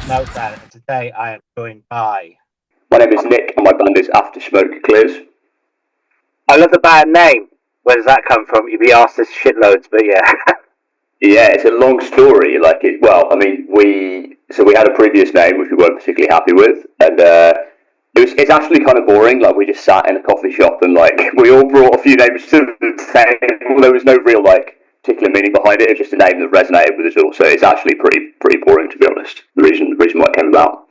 Meltdown, and today I am joined by. My name is Nick, and my band is After Smoke Clears. I love the band name. Where does that come from? You'd be asked this shitloads, but yeah. Yeah, it's a long story. We had a previous name which we weren't particularly happy with, and it's actually kind of boring. Like we just sat in a coffee shop and like we all brought a few names to the table. There was no real like particular meaning behind it. It was just a name that resonated with us all. So it's actually pretty boring to be honest. The reason why it came about.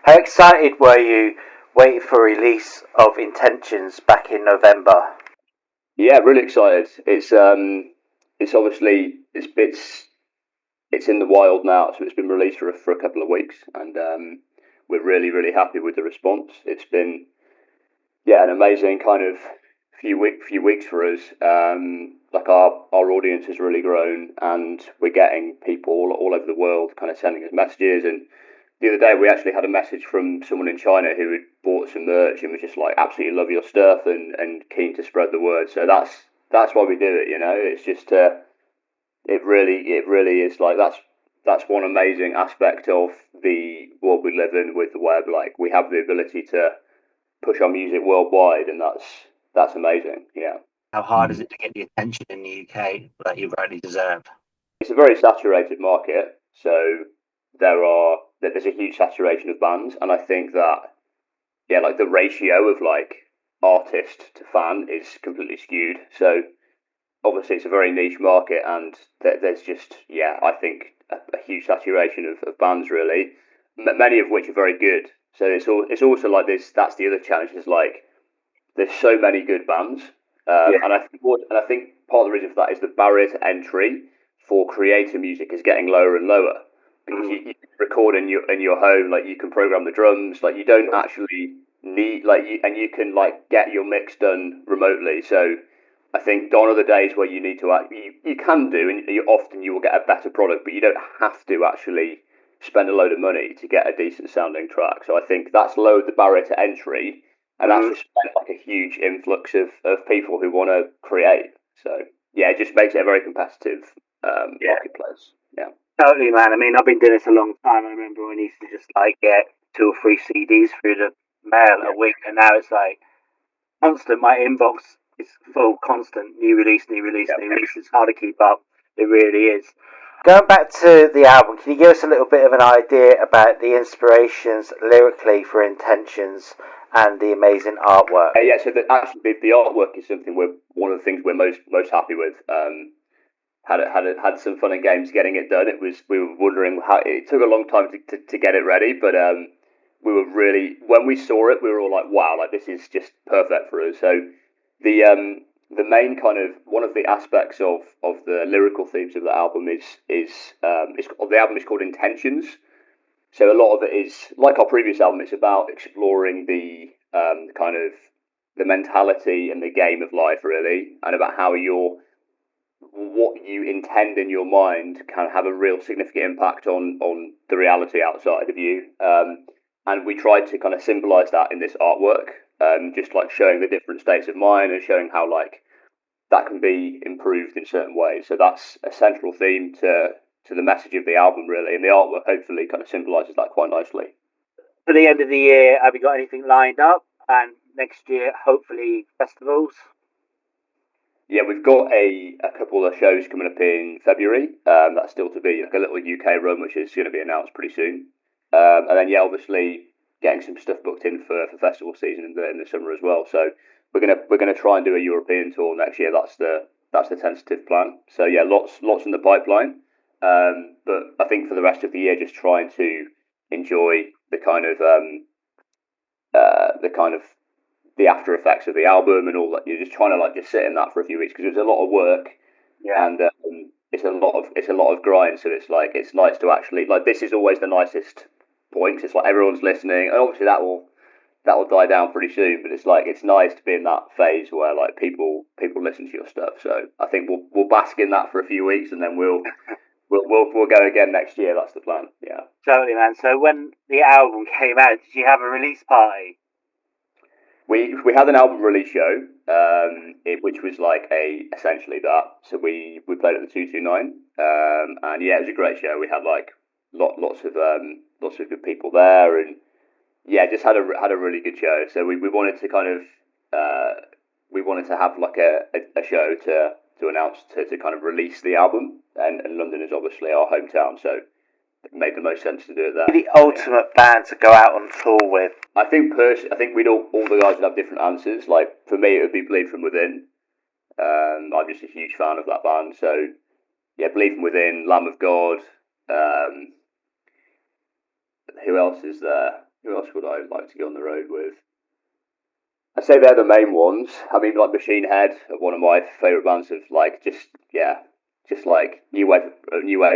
How excited were you waiting for release of Intentions back in November? Yeah, really excited. It's obviously it's in the wild now, so it's been released for a couple of weeks, and we're really happy with the response. It's been an amazing kind of few weeks for us. Like our audience has really grown, and we're getting people all over the world kind of sending us messages. And the other day we actually had a message from someone in China who had bought some merch and was just like absolutely love your stuff and keen to spread the word. So that's why we do it. You know, it's just it really is like that's one amazing aspect of the world we live in with the web. Like we have the ability to push our music worldwide, and that's amazing. Yeah, How hard is it to get the attention in the UK that you rightly deserve? it's a very saturated market, so there's a huge saturation of bands, and I think that like the ratio of like artist to fan is completely skewed. So obviously it's a very niche market, and there's just I think a huge saturation of bands really, many of which are very good. So it's also like this. That's the other challenge. Is like there's so many good bands, Yeah. and I think part of the reason for that is the barrier to entry for creator music is getting lower and lower because you record in your home, like you can program the drums, like you don't actually need and you can like get your mix done remotely. So I think gone are the days where you need to you can do, and often you will get a better product, but you don't have to actually spend a load of money to get a decent sounding track. So I think that's lowered the barrier to entry, and that's just like a huge influx of people who want to create. So yeah, it just makes it a very competitive Yeah. marketplace. Yeah. Totally, man. I mean, I've been doing this a long time. I remember when I used to just like get 2 or 3 CDs through the mail a week, and now it's like constant. My inbox is full, constant. New release, new release, Yeah. new release. It's hard to keep up. It really is. Going back to the album, can you give us a little bit of an idea about the inspirations lyrically for Intentions and the amazing artwork? Yeah, so actually the artwork is something we're one of the things we're most happy with. Had some fun and games getting it done. We were wondering how it took a long time to get it ready, but we were really when we saw it, we were all like, wow, like this is just perfect for us. So the main kind of one of the aspects of the lyrical themes of the album the album is called Intentions. So a lot of it is like our previous album. It's about exploring the kind of the mentality and the game of life, really, and about how what you intend in your mind can have a real significant impact on the reality outside of you. And we tried to kind of symbolize that in this artwork, just like showing the different states of mind and showing how like that can be improved in certain ways. So that's a central theme to the message of the album, really, and the artwork hopefully kind of symbolizes that quite nicely. For the end of the year, have you got anything lined up? And next year, hopefully, festivals. Yeah, we've got a couple of shows coming up in February. That's still to be like a little UK run, which is going to be announced pretty soon. And then obviously getting some stuff booked in for festival season in the summer as well. So we're gonna try and do a European tour next year. That's the tentative plan. So yeah, lots in the pipeline. But I think for the rest of the year, just trying to enjoy the kind of the after effects of the album and all that. You're just trying to like just sit in that for a few weeks because it's a lot of work. Yeah. And it's a lot of grind. So it's like it's nice to actually like this is always the nicest point. 'Cause it's like everyone's listening, and obviously that will die down pretty soon. But it's like it's nice to be in that phase where like people listen to your stuff. So I think we'll bask in that for a few weeks, and then we'll go again next year. That's the plan. Yeah. Totally, man. So when the album came out, did you have a release party? We had an album release show, which was like essentially that. So we played at the 229, and yeah, it was a great show. We had like lots of good people there, and yeah, just had a really good show. So we wanted to kind of we wanted to have like a show to announce to kind of release the album, and London is obviously our hometown, so it made the most sense to do it there. The ultimate band to go out on tour with. I think we'd all the guys would have different answers. Like for me, it would be Bleed From Within. I'm just a huge fan of that band, so yeah, Bleed From Within, Lamb of God. Who else is there? Who else would I like to go on the road with? I'd say they're the main ones. I mean, like Machine Head are one of my favourite bands of like just like new wave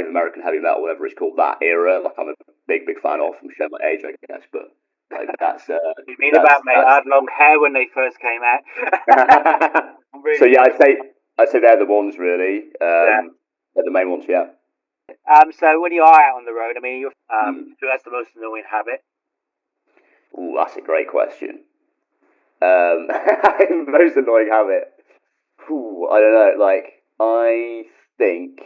American heavy metal, whatever it's called, that era. Like I'm a big fan of. I'm showing my age, I guess, but like that's. You mean about me? I had long hair when they first came out. So yeah, I'd say they're the ones really. They're the main ones, yeah. So when you are out on the road, I mean, who has the most annoying habit? Ooh, that's a great question. Most annoying habit. Ooh, I don't know. Like, I think.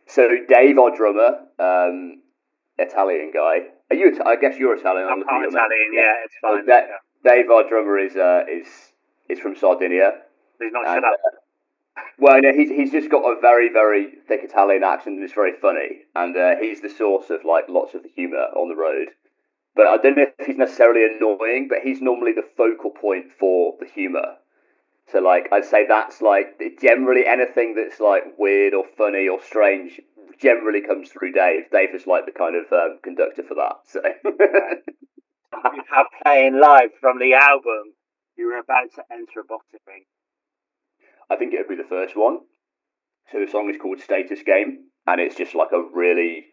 So Dave, our drummer, Italian guy. Are you? I guess you're Italian. I'm Italian. Yeah, it's fine. Well, Dave, our drummer, is from Sardinia. He's not shut up. Well, no, he's just got a very, very thick Italian accent, and it's very funny. And he's the source of like lots of the humour on the road. But I don't know if he's necessarily annoying, but he's normally the focal point for the humour. So like I'd say that's like generally anything that's like weird or funny or strange generally comes through Dave. Dave is like the kind of conductor for that. So You have playing live from the album. You were about to enter a boxing ring. I think it would be the first one. So the song is called Status Game, and it's just like a really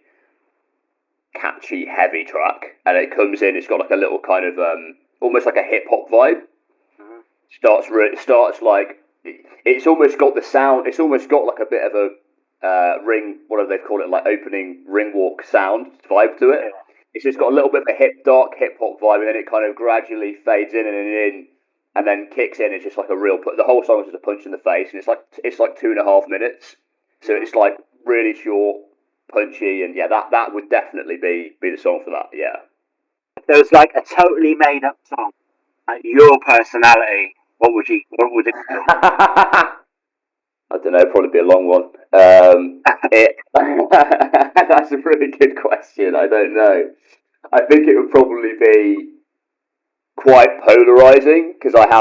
catchy, heavy track. And it comes in, it's got like a little kind of almost like a hip hop vibe. Starts like it's almost got the sound. It's almost got like a bit of a ring. What do they call it? Like opening ring walk sound vibe to it. Yeah. It's just got a little bit of a dark hip hop vibe, and then it kind of gradually fades in, and then kicks in. It's just like a real. The whole song is just a punch in the face, and it's like 2.5 minutes. So it's like really short, punchy, and yeah, that would definitely be the song for that. Yeah. There was like a totally made up song. Like your personality. What would it be? I don't know. Probably be a long one. That's a really good question. I don't know. I think it would probably be quite polarizing because I'm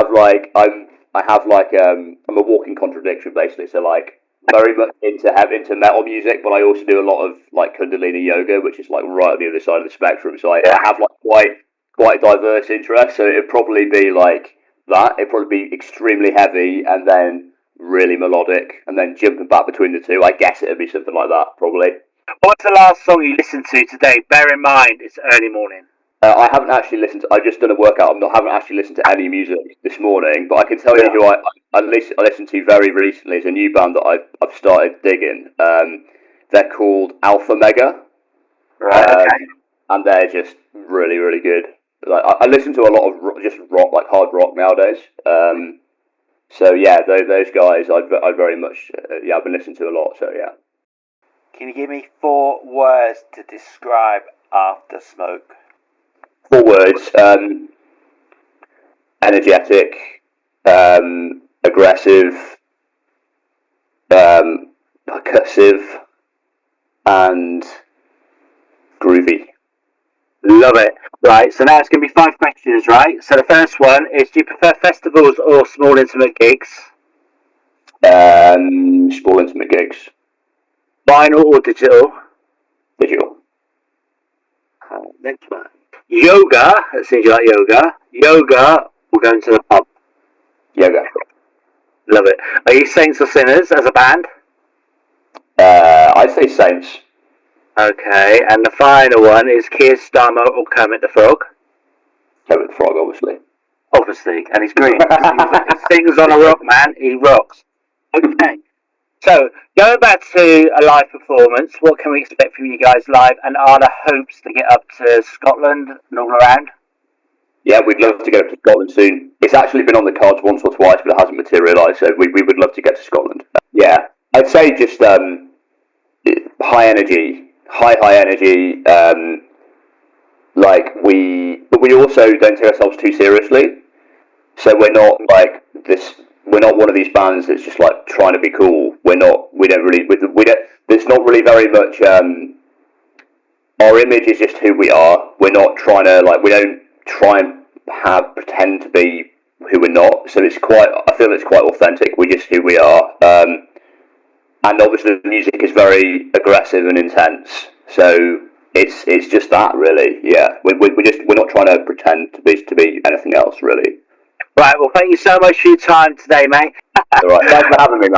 a walking contradiction basically. So like very much into metal music, but I also do a lot of like Kundalini yoga, which is like right at the other side of the spectrum. So I have like quite diverse interests. So it'd probably be like that. It'd probably be extremely heavy and then really melodic, and then jumping back between the two. I guess it'd be something like that, probably. What's the last song you listened to today? Bear in mind, it's early morning. I haven't actually listened to. I've just done a workout. I haven't actually listened to any music this morning, but I can tell you who I listened to very recently. It's a new band that I've started digging. They're called Alpha Mega, right? And they're just really, really good. Like I listen to a lot of just rock, like hard rock nowadays. So yeah, those guys, I very much I've been listening to a lot. So yeah. Can you give me 4 words to describe After Smoke? 4 words: energetic, aggressive, percussive, and groovy. Love it. Right, so now it's going to be 5 questions, right? So the first one is, do you prefer festivals or small intimate gigs? Small intimate gigs. Vinyl or digital? Digital. Next one. Yoga, it seems you like yoga. Yoga or going to the pub? Yoga. Love it. Are you Saints or Sinners as a band? I'd say Saints. Okay, and the final one is Keir Starmer or Kermit the Frog? Kermit the Frog, obviously. Obviously, and he's green. He sings on a rock, man. He rocks. Okay, so going back to a live performance, what can we expect from you guys live? And are there hopes to get up to Scotland and all around? Yeah, we'd love to get up to Scotland soon. It's actually been on the cards once or twice, but it hasn't materialised, so we would love to get to Scotland. Yeah, I'd say just high energy. high energy. But we also don't take ourselves too seriously. So we're not like this. We're not one of these bands that's just like trying to be cool. We don't really. We don't. There's not really very much. Our image is just who we are. We're not trying to like. We don't try and pretend to be who we're not. So it's quite. I feel it's quite authentic. We're just who we are. And obviously the music is very aggressive and intense. So it's just that really. Yeah. We're not trying to pretend to be anything else really. Right. Well, thank you so much for your time today, mate. All right. Thanks for having me, man.